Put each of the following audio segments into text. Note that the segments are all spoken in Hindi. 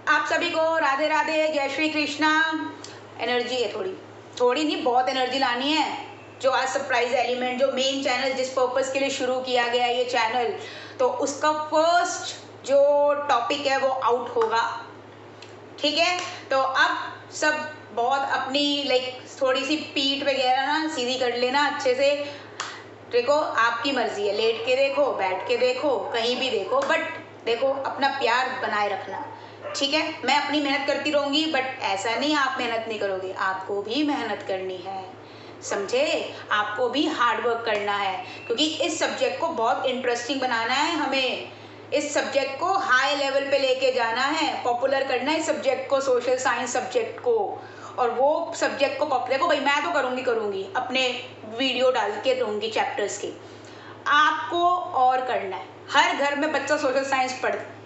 आप सभी को राधे राधे, जय श्री कृष्णा। एनर्जी है थोड़ी थोड़ी नहीं, बहुत एनर्जी लानी है। जो आज सरप्राइज एलिमेंट, जो मेन चैनल जिस पर्पस के लिए शुरू किया गया ये चैनल, तो उसका फर्स्ट जो टॉपिक है वो आउट होगा। ठीक है, तो अब सब बहुत अपनी थोड़ी सी पीठ वगैरह ना सीधी कर लेना अच्छे से। देखो आपकी मर्जी है, लेट के देखो, बैठ के देखो, कहीं भी देखो, बट देखो अपना प्यार बनाए रखना। ठीक है, मैं अपनी मेहनत करती रहूंगी, बट ऐसा नहीं आप मेहनत नहीं करोगे, आपको भी मेहनत करनी है, समझे? आपको भी हार्ड वर्क करना है, क्योंकि इस सब्जेक्ट को बहुत इंटरेस्टिंग बनाना है हमें। इस सब्जेक्ट को हाई लेवल पे लेके जाना है, पॉपुलर करना है इस सब्जेक्ट को, सोशल साइंस सब्जेक्ट को। और वो सब्जेक्ट को पॉपुलर, देखो भाई मैं तो करूंगी अपने वीडियो डाल के दूंगी चैप्टर्स की, आपको और करना है। हर घर में बच्चा सोशल साइंस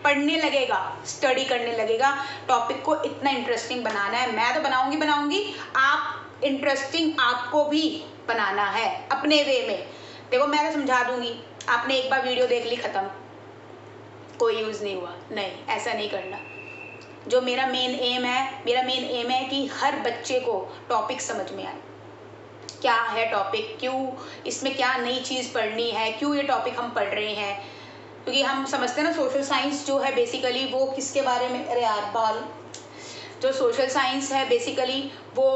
पढ़ने लगेगा, स्टडी करने लगेगा। टॉपिक को इतना इंटरेस्टिंग बनाना है, मैं तो बनाऊंगी, आप इंटरेस्टिंग आपको भी बनाना है अपने वे में। देखो मैं तो समझा दूंगी, आपने एक बार वीडियो देख ली, खत्म, कोई यूज नहीं हुआ, नहीं, ऐसा नहीं करना। जो मेरा मेन एम है कि हर बच्चे को टॉपिक समझ में आए, क्या है टॉपिक, क्यों इसमें क्या नई चीज़ पढ़नी है, क्यों ये टॉपिक हम पढ़ रहे हैं। क्योंकि हम समझते हैं ना सोशल साइंस जो है बेसिकली वो किसके बारे में, अरे यार बाल, जो सोशल साइंस है बेसिकली वो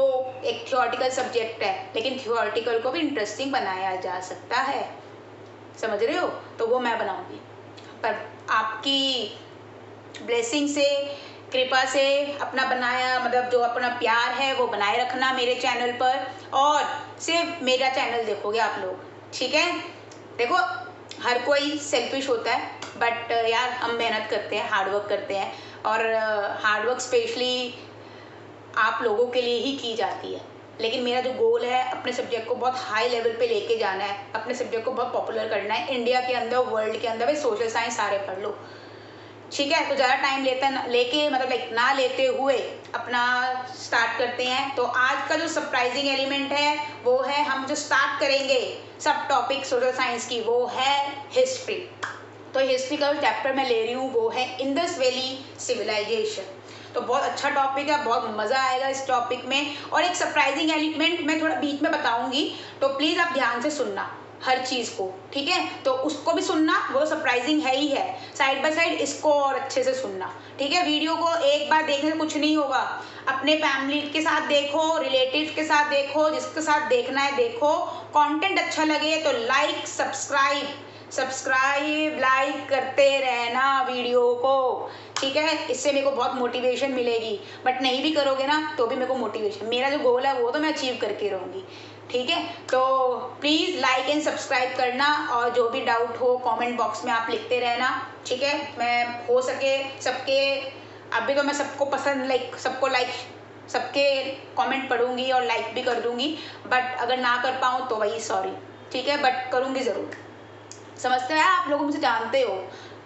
एक थियोरटिकल सब्जेक्ट है, लेकिन थियोरटिकल को भी इंटरेस्टिंग बनाया जा सकता है, समझ रहे हो? तो वो मैं बनाऊंगी, पर आपकी ब्लेसिंग से, कृपा से अपना बनाया, मतलब जो अपना प्यार है वो बनाए रखना मेरे चैनल पर, और सिर्फ मेरा चैनल देखोगे आप लोग। ठीक है, देखो हर कोई सेल्फिश होता है, बट यार हम मेहनत करते हैं, हार्डवर्क करते हैं, और हार्डवर्क स्पेशली आप लोगों के लिए ही की जाती है। लेकिन मेरा जो गोल है, अपने सब्जेक्ट को बहुत हाई लेवल पे लेके जाना है, अपने सब्जेक्ट को बहुत पॉपुलर करना है इंडिया के अंदर, वर्ल्ड के अंदर। भाई सोशल साइंस सारे पढ़ लो, ठीक है? तो ज़्यादा टाइम ना लेते हुए अपना स्टार्ट करते हैं। तो आज का जो सरप्राइजिंग एलिमेंट है वो है, हम जो स्टार्ट करेंगे सब टॉपिक सोशल साइंस की, वो है हिस्ट्री। तो हिस्ट्री का जो चैप्टर मैं ले रही हूँ वो है इंडस वैली सिविलाइजेशन। तो बहुत अच्छा टॉपिक है, बहुत मज़ा आएगा इस टॉपिक में। और एक सरप्राइजिंग एलिमेंट मैं थोड़ा बीच में बताऊंगी, तो प्लीज़ आप ध्यान से सुनना हर चीज़ को, ठीक है? तो उसको भी सुनना, वो सरप्राइजिंग है ही है, साइड बाय साइड इसको और अच्छे से सुनना, ठीक है? वीडियो को एक बार देखने से कुछ नहीं होगा, अपने फैमिली के साथ देखो, रिलेटिव के साथ देखो, जिसके साथ देखना है देखो। कंटेंट अच्छा लगे तो लाइक सब्सक्राइब लाइक करते रहना वीडियो को, ठीक है? इससे मेरे को बहुत मोटिवेशन मिलेगी, बट नहीं भी करोगे ना तो भी मेरे को मोटिवेशन, मेरा जो गोल है वो तो मैं अचीव करके रहूँगी, ठीक है? तो प्लीज़ लाइक एंड सब्सक्राइब करना, और जो भी डाउट हो कमेंट बॉक्स में आप लिखते रहना, ठीक है? मैं हो सके सबके, अभी तो मैं सबको पसंद सबके कमेंट पढ़ूंगी और लाइक भी कर दूंगी, बट अगर ना कर पाऊँ तो वही सॉरी, ठीक है? बट करूँगी ज़रूर, समझते हैं आप लोग, मुझे जानते हो,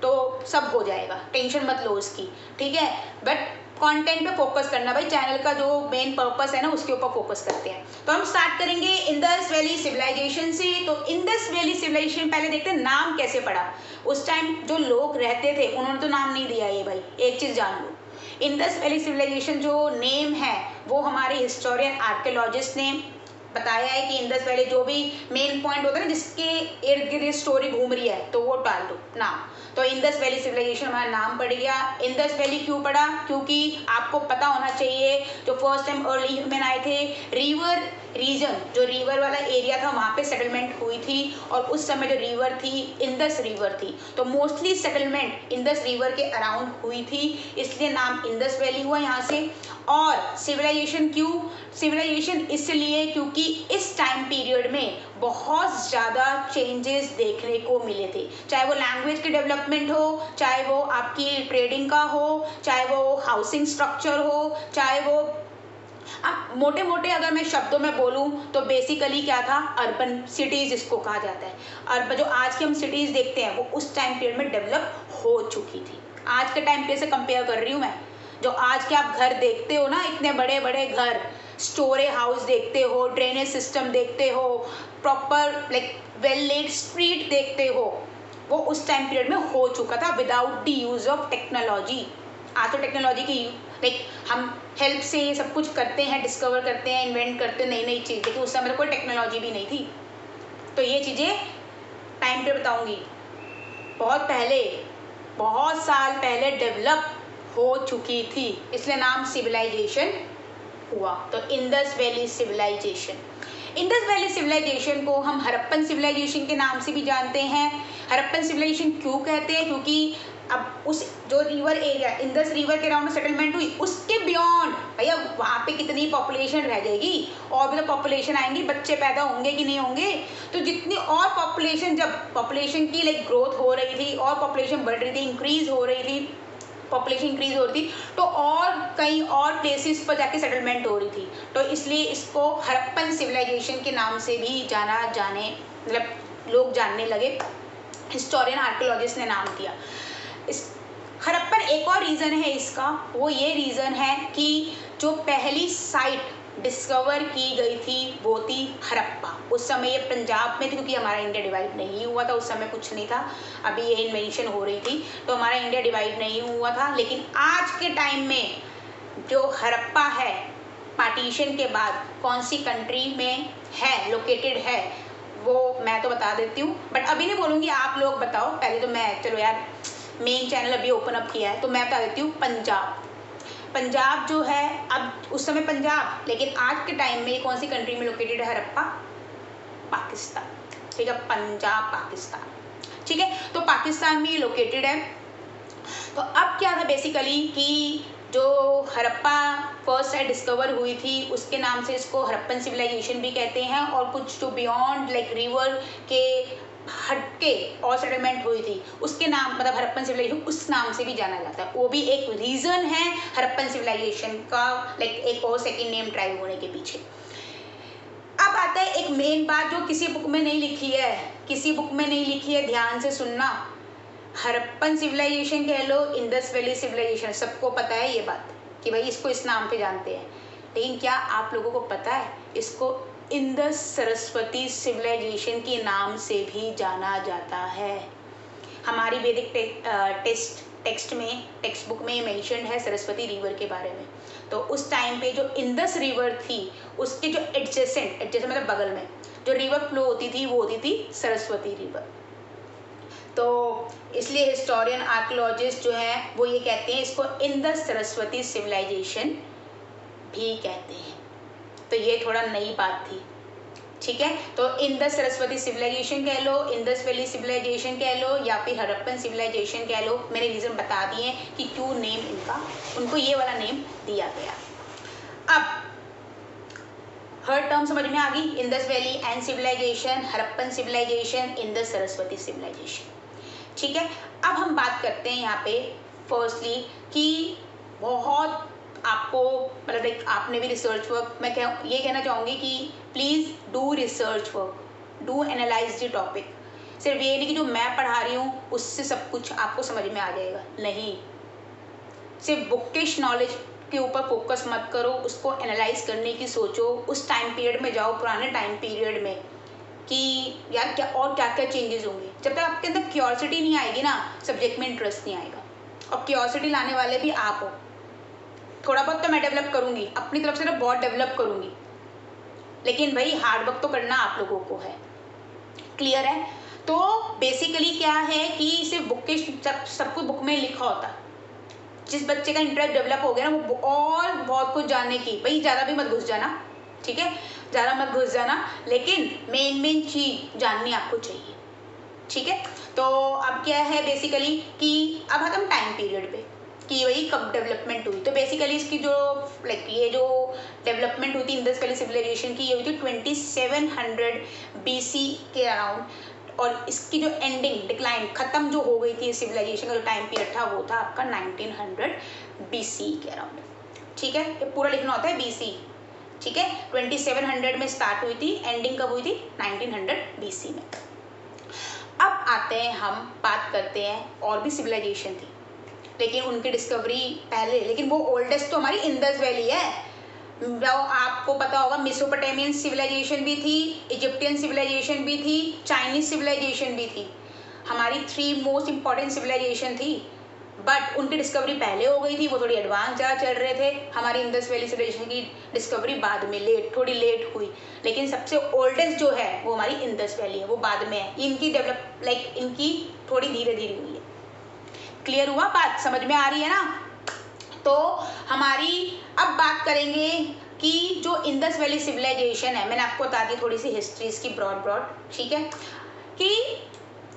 तो सब हो जाएगा, टेंशन मत लो उसकी, ठीक है? बट कंटेंट पे फोकस करना भाई, चैनल का जो मेन पर्पस है ना उसके ऊपर फोकस करते हैं। तो हम स्टार्ट करेंगे इंडस वैली सिविलाइजेशन से। तो इंडस वैली सिविलाइजेशन पहले देखते हैं नाम कैसे पड़ा। उस टाइम जो लोग रहते थे उन्होंने तो नाम नहीं दिया ये भाई, एक चीज़ जान लो, इंडस वैली सिविलाइजेशन जो नेम है वो हमारे हिस्टोरियन आर्कियोलॉजिस्ट ने बताया है कि इंडस वैली, जो भी मेन पॉइंट होता है ना जिसके इर्द गिर्द स्टोरी घूम रही है तो वो डाल दो नाम। तो इंडस वैली सिविलाइजेशन हमारा नाम पड़ गया। इंडस वैली क्यों पड़ा? क्योंकि आपको पता होना चाहिए जो फर्स्ट टाइम अर्ली ह्यूमन आए थे, रिवर रीजन, जो रिवर वाला एरिया था वहाँ पे सेटलमेंट हुई थी, और उस समय जो रिवर थी इंडस रिवर थी, तो मोस्टली सेटलमेंट इंडस रिवर के अराउंड हुई थी, इसलिए नाम इंडस वैली हुआ यहाँ से। और सिविलाइजेशन क्यों? सिविलाइजेशन इसलिए क्योंकि इस टाइम पीरियड में बहुत ज़्यादा चेंजेस देखने को मिले थे, चाहे वो लैंग्वेज की डेवलपमेंट हो, चाहे वो आपकी ट्रेडिंग का हो, चाहे वो हाउसिंग स्ट्रक्चर हो, चाहे वो, अब मोटे मोटे अगर मैं शब्दों में बोलूं तो बेसिकली क्या था, अर्बन सिटीज़ जिसको कहा जाता है। अर्बन जो आज की हम सिटीज़ देखते हैं वो उस टाइम पीरियड में डेवलप हो चुकी थी। आज के टाइम पे से कंपेयर कर रही हूँ मैं, जो आज के आप घर देखते हो ना, इतने बड़े बड़े घर, स्टोरे हाउस देखते हो, ड्रेनेज सिस्टम देखते हो, प्रॉपर वेल लेड स्ट्रीट देखते हो, वो उस टाइम पीरियड में हो चुका था without the use of technology. आज तो टेक्नोलॉजी की लाइक हम हेल्प से ये सब कुछ करते हैं, डिस्कवर करते हैं, इन्वेंट करते हैं नई नई चीज़, लेकिन उस समय तो कोई टेक्नोलॉजी भी नहीं थी। तो ये चीज़ें टाइम पे बताऊंगी। बहुत पहले, बहुत साल पहले डेवलप हो चुकी थी, इसलिए नाम सिविलाइजेशन हुआ। तो Indus valley civilisation, Indus valley civilisation को हम हड़प्पन सिविलाइजेशन के नाम से भी जानते हैं। हड़प्पन सिविलाइजेशन क्यों कहते हैं? क्योंकि अब उस जो रिवर एरिया, इंडस रिवर के अराउंड सेटलमेंट हुई, उसके बियॉन्ड भैया वहाँ पे कितनी पॉपुलेशन रह जाएगी, और भी तो पॉपुलेशन आएंगी, बच्चे पैदा होंगे कि नहीं होंगे। तो जितनी और पॉपुलेशन, जब पॉपुलेशन की लाइक ग्रोथ हो रही थी और पॉपुलेशन बढ़ रही थी, इंक्रीज हो रही थी, पॉपुलेशन इंक्रीज हो रही थी, तो और कई और प्लेसेस पर जाके सेटलमेंट हो रही थी। तो इसलिए इसको हड़प्पन सिविलाइजेशन के नाम से भी मतलब लोग जानने लगे, हिस्टोरियन आर्कियोलॉजिस्ट ने नाम दिया इस हड़प्पन। एक और रीज़न है इसका, वो ये रीज़न है कि जो पहली साइट डिस्कवर की गई थी वो थी हड़प्पा। उस समय ये पंजाब में थी, क्योंकि हमारा इंडिया डिवाइड नहीं हुआ था, उस समय कुछ नहीं था, अभी ये इन्वेंशन हो रही थी, तो हमारा इंडिया डिवाइड नहीं हुआ था। लेकिन आज के टाइम में जो हड़प्पा है, पार्टीशन के बाद कौन सी कंट्री में है, लोकेटेड है, वो मैं तो बता देती हूँ, बट अभी नहीं बोलूँगी, आप लोग बताओ। पहले तो मैं, चलो यार मेन चैनल अभी ओपन अप किया है तो मैं बता देती हूँ। पंजाब जो है, अब उस समय पंजाब, लेकिन आज के टाइम में कौन सी कंट्री में लोकेटेड है हड़प्पा? पाकिस्तान। ठीक है, पंजाब पाकिस्तान। ठीक है, तो पाकिस्तान में ये लोकेटेड है। तो अब क्या था बेसिकली कि जो हड़प्पा फर्स्ट साइट डिस्कवर हुई थी, उसके नाम से इसको हड़प्पन सिविलाइजेशन भी कहते हैं, और कुछ जो बियॉन्ड लाइक रिवर के हटके और सेटलमेंट हुई थी उसके नाम, मतलब हड़प्पन सिविलाइजेशन उस नाम से भी जाना जाता है। वो भी एक रीजन है हड़प्पन सिविलाइजेशन का, लाइक एक और सेकंड नेम ड्राइव होने के पीछे। अब आता है एक मेन बात जो किसी बुक में नहीं लिखी है, किसी बुक में नहीं लिखी है, ध्यान से सुनना। हड़प्पन सिविलाइजेशन कह लो, इंडस वैली सिविलाइजेशन, सबको पता है ये बात कि भाई इसको इस नाम पे जानते हैं, लेकिन क्या आप लोगों को पता है इसको इंडस सरस्वती सिविलाइजेशन के नाम से भी जाना जाता है? हमारी वैदिक टेक्स्ट में, टेक्स्ट बुक में मेंशन है सरस्वती रिवर के बारे में। तो उस टाइम पे जो इंडस रिवर थी, उसके जो एडजेसेंट मतलब बगल में जो रिवर फ्लो होती थी वो होती थी सरस्वती रिवर। तो इसलिए हिस्टोरियन आर्कियोलॉजिस्ट जो है वो ये कहते हैं इसको इंडस सरस्वती सिविलाइजेशन भी कहते हैं। तो ये थोड़ा नई बात थी। ठीक है, तो इंडस सरस्वती सिविलाइजेशन कह लो, इंडस वैली सिविलाइजेशन कह लो, या फिर हड़प्पन सिविलाइजेशन कह लो। मैंने रीज़न बता दिए कि क्यों नेम इनका, उनको ये वाला नेम दिया गया। अब हर टर्म समझ में आ गई, Indus valley and civilisation, Harappan civilisation, Indus Saraswati civilisation. ठीक है, अब हम बात करते हैं यहाँ पे फर्स्टली कि बहुत आपको मतलब लाइक आपने भी रिसर्च वर्क, मैं ये कहना चाहूँगी कि please do research work, do analyse the topic. सिर्फ ये नहीं कि जो मैं पढ़ा रही हूँ उससे सब कुछ आपको समझ में आ जाएगा, नहीं। सिर्फ बुकिश नॉलेज के ऊपर फोकस मत करो, उसको एनालाइज करने की सोचो। उस टाइम पीरियड में जाओ, पुराने टाइम पीरियड में, कि यार क्या और क्या क्या चेंजेस होंगे। जब तक आपके अंदर क्यूरियोसिटी नहीं आएगी ना, सब्जेक्ट में इंटरेस्ट नहीं आएगा। और क्यूरियोसिटी लाने वाले भी आप हो। थोड़ा बहुत तो मैं डेवलप करूँगी अपनी तरफ से, ना बहुत डेवलप करूँगी, लेकिन भाई हार्ड वर्क तो करना आप लोगों को है। क्लियर है? तो बेसिकली क्या है कि सिर्फ बुक के सब कुछ बुक में लिखा होता है। जिस बच्चे का इंटरेस्ट डेवलप हो गया ना, वो और बहुत कुछ जानने की, भाई ज़्यादा भी मत घुस जाना, ठीक है, ज़्यादा मत घुस जाना, लेकिन मेन चीज़ जाननी आपको चाहिए। ठीक है, तो अब क्या है बेसिकली कि अब हम टाइम पीरियड पे कि वही कब डेवलपमेंट हुई। तो बेसिकली इसकी जो लाइक ये जो डेवलपमेंट हुई थी इंडस वैली सिविलाइजेशन की, ये हुई थी 2700 BC के अराउंड, और इसकी जो एंडिंग डिक्लाइन खत्म जो हो गई थी सिविलाइजेशन का जो टाइम पीरियड था वो था आपका 1900 BC के अराउंड। ठीक है, ये पूरा लिखना होता है BC। ठीक है, 2700 में स्टार्ट हुई थी, एंडिंग कब हुई थी? 1900 BC में। अब आते हैं, हम बात करते हैं और भी सिविलाइजेशन थी, लेकिन उनकी डिस्कवरी पहले, लेकिन वो ओल्डेस्ट तो हमारी इंडस वैली है। आपको पता होगा मेसोपोटामियन सिविलाइजेशन भी थी, इजिप्टियन सिविलाइजेशन भी थी, चाइनीज सिविलाइजेशन भी थी। हमारी 3 मोस्ट इम्पॉर्टेंट सिविलाइजेशन थी। बट उनकी डिस्कवरी पहले हो गई थी, वो थोड़ी एडवांस ज़्यादा चल रहे थे। हमारी इंडस वैली सिविलाइजेशन की डिस्कवरी बाद में थोड़ी लेट हुई, लेकिन सबसे ओल्डेस्ट जो है वो हमारी इंडस वैली है, वो बाद में है। इनकी डेवलप इनकी थोड़ी धीरे धीरे हुई है। क्लियर हुआ? बात समझ में आ रही है ना? तो हमारी अब बात करेंगे कि जो इंडस वैली सिविलाइजेशन है, मैंने आपको बता दी थोड़ी सी हिस्ट्री इसकी ब्रॉड, ठीक है, कि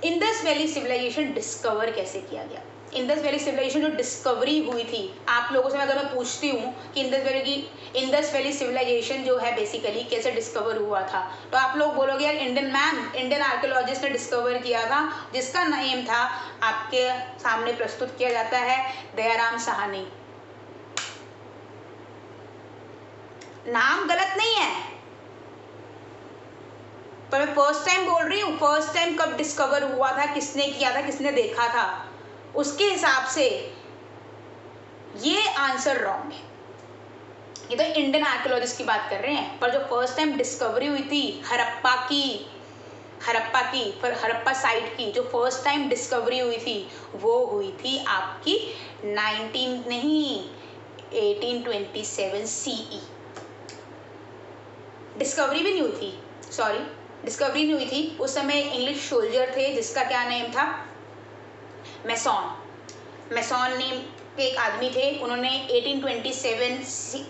इंडस वैली सिविलाइजेशन डिस्कवर कैसे किया गया। इंडस वैली सिविलाइजेशन जो डिस्कवरी हुई थी, आप लोगों से अगर मैं पूछती हूँ कि इंडस वैली सिविलाइजेशन जो है बेसिकली कैसे डिस्कवर हुआ था, तो आप लोग बोलोगे यार इंडियन आर्कियोलॉजिस्ट ने डिस्कवर किया था, जिसका नेम था, आपके सामने प्रस्तुत किया जाता है, दयाराम साहनी। नाम गलत नहीं है, पर मैं फर्स्ट टाइम बोल रही हूँ। फर्स्ट टाइम कब डिस्कवर हुआ था, किसने किया था, किसने देखा था, उसके हिसाब से ये आंसर रॉन्ग है। ये तो इंडियन आर्कियोलॉजिस्ट की बात कर रहे हैं, पर जो फर्स्ट टाइम डिस्कवरी हुई थी हड़प्पा साइट की जो फर्स्ट टाइम डिस्कवरी हुई थी, वो हुई थी आपकी 1827 सीई। डिस्कवरी भी नहीं हुई थी, डिस्कवरी नहीं हुई थी। उस समय इंग्लिश सोल्जर थे जिसका क्या नेम था, मैसॉन नेम के एक आदमी थे। उन्होंने 1827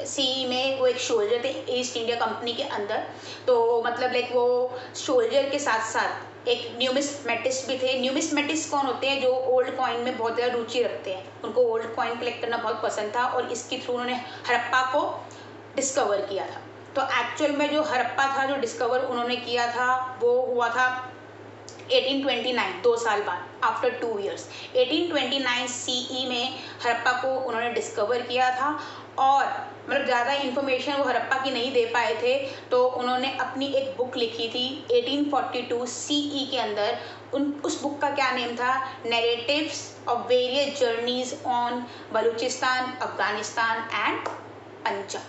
सी में, वो एक सोल्जर थे ईस्ट इंडिया कंपनी के अंदर। तो मतलब वो सोल्जर के साथ साथ एक न्यूमिस्मेटिस्ट भी थे। न्यूमिस्मेटिस्ट कौन होते हैं? जो ओल्ड कॉइन में बहुत ज़्यादा रुचि रखते हैं, उनको ओल्ड कॉइन कलेक्ट करना बहुत पसंद था, और इसके थ्रू उन्होंने हड़प्पा को डिस्कवर किया था। तो एक्चुअल में जो हड़प्पा था, जो डिस्कवर उन्होंने किया था, वो हुआ था 1829, 2 साल बाद, आफ्टर 2 years 1829 सीई में हड़प्पा को उन्होंने डिस्कवर किया था। और मतलब ज़्यादा इन्फॉर्मेशन वो हड़प्पा की नहीं दे पाए थे, तो उन्होंने अपनी एक बुक लिखी थी 1842 सीई के अंदर। उस बुक का क्या नेम था, narratives of various journeys on Balochistan, Afghanistan and Punjab.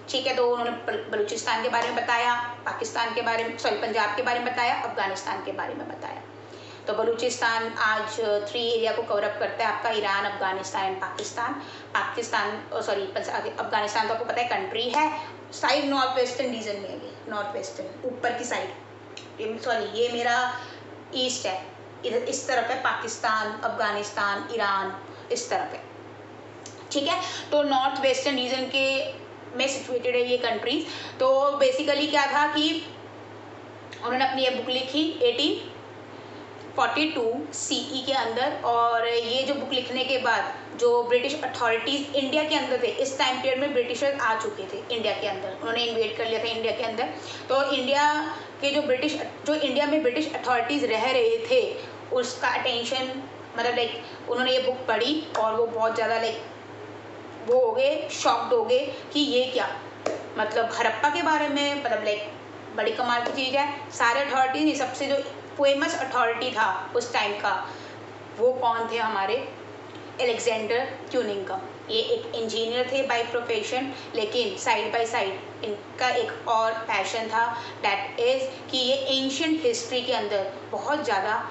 ठीक है, तो उन्होंने बलूचिस्तान के बारे में बताया, पाकिस्तान के बारे में, पंजाब के बारे में बताया, अफगानिस्तान के बारे में बताया। तो बलूचिस्तान आज 3 एरिया को कवर अप करता है आपका, ईरान, अफगानिस्तान एंड पाकिस्तान। अफगानिस्तान तो आपको पता है कंट्री है, साइड नॉर्थ वेस्टर्न रीजन में है, नॉर्थ वेस्टर्न ऊपर की साइड। ये मेरा ईस्ट है, इधर इस तरफ है पाकिस्तान, अफगानिस्तान, ईरान, इस तरफ है। ठीक है, तो नॉर्थ वेस्टर्न रीजन के में सिचुएटेड है ये कंट्रीज। तो बेसिकली क्या था कि उन्होंने अपनी ये बुक लिखी 1842 सीई के अंदर। और ये जो बुक लिखने के बाद जो ब्रिटिश अथॉरिटीज़ इंडिया के अंदर थे, इस टाइम पीरियड में ब्रिटिशर्स आ चुके थे इंडिया के अंदर, उन्होंने इन्वेड कर लिया था इंडिया के अंदर। तो इंडिया के जो इंडिया में ब्रिटिश अथॉरिटीज़ रह रहे थे, उसका अटेंशन मतलब उन्होंने ये बुक पढ़ी और वो बहुत ज़्यादा वो हो गए, शॉक्ड हो गए कि ये क्या, मतलब हड़प्पा के बारे में, मतलब बड़ी कमाल की चीज़ है। सारे अथॉरिटी नहीं, सबसे जो फेमस अथॉरिटी था उस टाइम का, वो कौन थे हमारे, अलेक्जेंडर क्यूनिंगम। ये एक इंजीनियर थे बाय प्रोफेशन, लेकिन साइड बाय साइड इनका एक और पैशन था, दैट इज़ कि ये एंशिएंट हिस्ट्री के अंदर बहुत ज़्यादा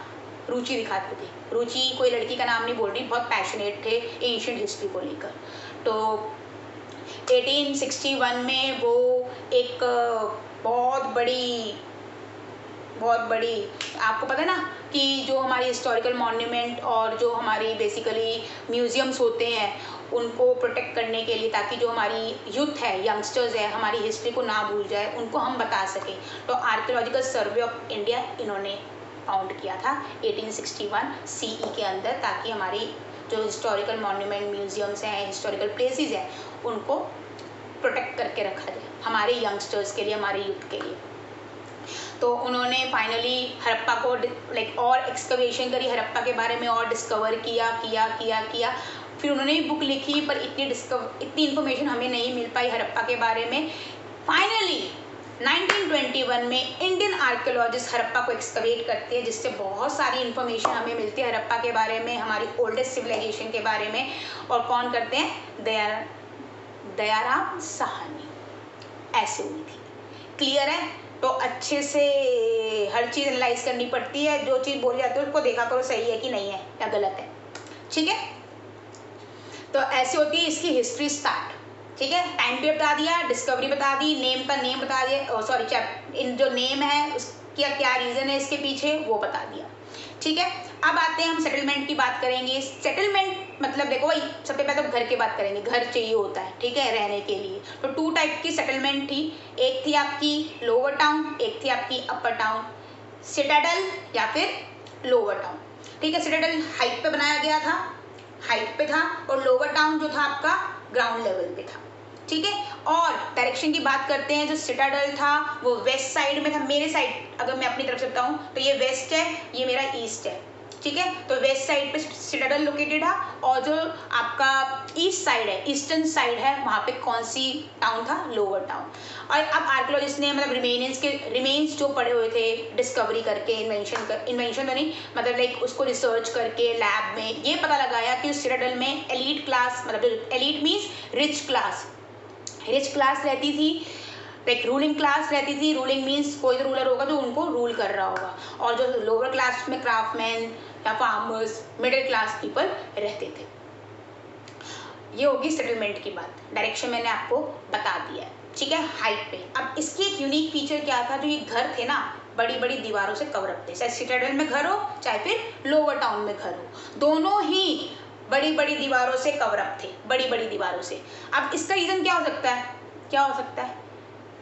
रुचि दिखाते थे। रुचि कोई लड़की का नाम नहीं बोल रही, बहुत पैशनेट थे एंशिएंट हिस्ट्री को लेकर। तो 1861 में वो एक बहुत बड़ी आपको पता है ना कि जो हमारी हिस्टोरिकल मॉन्यूमेंट और जो हमारी बेसिकली म्यूजियम्स होते हैं, उनको प्रोटेक्ट करने के लिए, ताकि जो हमारी यूथ है, यंगस्टर्स है, हमारी हिस्ट्री को ना भूल जाए, उनको हम बता सकें। तो आर्कियोलॉजिकल सर्वे ऑफ इंडिया इन्होंने फाउंड किया था 1861 सीई के अंदर, ताकि हमारी जो हिस्टोरिकल मॉन्यूमेंट, म्यूजियम्स हैं, हिस्टोरिकल प्लेसेस हैं, उनको प्रोटेक्ट करके रखा जाए हमारे यंगस्टर्स के लिए, हमारे यूथ के लिए। तो उन्होंने फाइनली हड़प्पा को और एक्सकवेशन करी, हड़प्पा के बारे में और डिस्कवर किया। फिर उन्होंने बुक लिखी, पर इतनी इन्फॉर्मेशन हमें नहीं मिल पाई हड़प्पा के बारे में। फाइनली 1921 में इंडियन आर्कियोलॉजिस्ट हड़प्पा को एक्सकवेट करते हैं, जिससे बहुत सारी इन्फॉर्मेशन हमें मिलती है हड़प्पा के बारे में, हमारी ओल्डेस्ट सिविलाइजेशन के बारे में। और कौन करते हैं, दयाराम साहनी। ऐसे हुई थी। क्लियर है? तो अच्छे से हर चीज़ एनालाइज करनी पड़ती है, जो चीज़ बोली जाती है उसको देखा करो सही है कि नहीं है या गलत है। ठीक है, तो ऐसे होती है इसकी हिस्ट्री स्टार्ट। ठीक है, टाइम पीरियड बता दिया, डिस्कवरी बता दी, नेम का नेम बता दिया, सॉरी इन जो नेम है उसका क्या रीजन है इसके पीछे वो बता दिया। ठीक है, अब आते हैं हम सेटलमेंट की बात करेंगे। सेटलमेंट मतलब देखो भाई, सबसे पहले तो घर की बात करेंगे। घर चाहिए होता है, ठीक है, रहने के लिए। तो 2 टाइप की सेटलमेंट थी, एक थी आपकी लोअर टाउन, एक थी आपकी अपर टाउन। सिटाडल या फिर लोअर टाउन। ठीक है, सिटाडल हाइट पे बनाया गया था, हाइट पे था, और लोअर टाउन जो था आपका ग्राउंड लेवल पे था। ठीक है, और डायरेक्शन की बात करते हैं, जो सिटाडल था वो वेस्ट साइड में था। मेरे साइड अगर मैं अपनी तरफ से बताऊं तो ये वेस्ट है, ये मेरा ईस्ट है। ठीक है, तो वेस्ट साइड पे सिटाडल लोकेटेड है, और जो आपका ईस्ट साइड है, ईस्टर्न साइड है, वहां पे कौन सी टाउन था? Lower town. और अब आर्कियोलॉजिस्ट ने मतलब रिमेन्स जो पड़े हुए थे डिस्कवरी करके, इन्वेंशन तो नहीं, मतलब लाइक उसको रिसर्च करके लैब में ये पता लगाया कि उस सिटाडल में एलीट क्लास, मतलब एलीट मीन्स रिच क्लास रहती थी, लाइक रूलिंग क्लास रहती थी। रूलिंग मीन्स कोई तो रूलर होगा जो उनको रूल कर रहा होगा, और जो लोअर क्लास में क्राफ्टमैन या फार्मर्स, मिडिल क्लास पीपल रहते थे। ये होगी सेटलमेंट की बात। डायरेक्शन मैंने आपको बता दिया है। ठीक है, हाइट पे। अब इसकी एक यूनिक फीचर क्या था, जो ये घर थे ना बड़ी बड़ी दीवारों से कवर अप थे, चाहे सिटाडल में घर हो चाहे फिर लोअर टाउन में घर हो, दोनों ही बड़ी बड़ी दीवारों से कवर अप थे, बड़ी बड़ी दीवारों से। अब इसका रीजन क्या हो सकता है? क्या हो सकता है?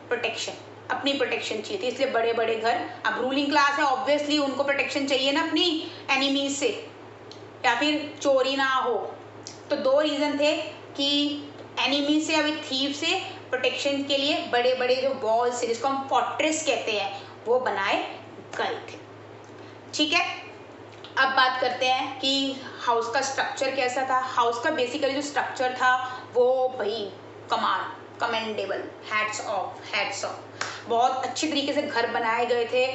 प्रोटेक्शन, अपनी प्रोटेक्शन चाहिए थी, इसलिए बड़े बड़े घर। अब रूलिंग क्लास है, ऑब्वियसली उनको प्रोटेक्शन चाहिए ना अपनी एनिमीज से, या फिर चोरी ना हो। तो 2 रीजन थे कि एनिमी से या फिर थीव से प्रोटेक्शन के लिए बड़े बड़े जो वॉल्स, जिसको हम फोर्ट्रेस कहते हैं, वो बनाए गए थे। ठीक है, अब बात करते हैं कि हाउस का स्ट्रक्चर कैसा था। हाउस का बेसिकली जो स्ट्रक्चर था वो भाई कमेंडेबल, हैट्स ऑफ, बहुत अच्छी तरीके से घर बनाए गए थे।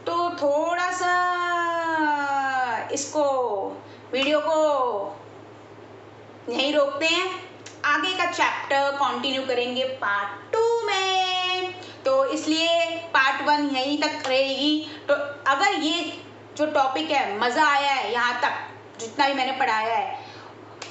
तो थोड़ा सा इसको वीडियो को यहीं रोकते हैं, आगे का चैप्टर कंटिन्यू करेंगे पार्ट 2 में। तो इसलिए पार्ट 1 यहीं तक रहेगी। तो अगर ये जो टॉपिक है मज़ा आया है यहाँ तक, जितना भी मैंने पढ़ाया है,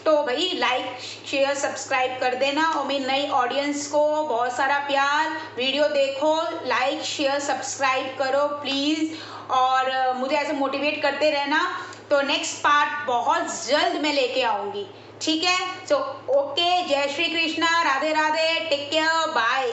तो भाई लाइक शेयर सब्सक्राइब कर देना, और मेरी नई ऑडियंस को बहुत सारा प्यार। वीडियो देखो, लाइक शेयर सब्सक्राइब करो प्लीज़, और मुझे ऐसे मोटिवेट करते रहना। तो नेक्स्ट पार्ट बहुत जल्द मैं लेके आऊँगी। ठीक है, सो ओके, जय Shri Krishna, Radhe Radhe, take care, bye.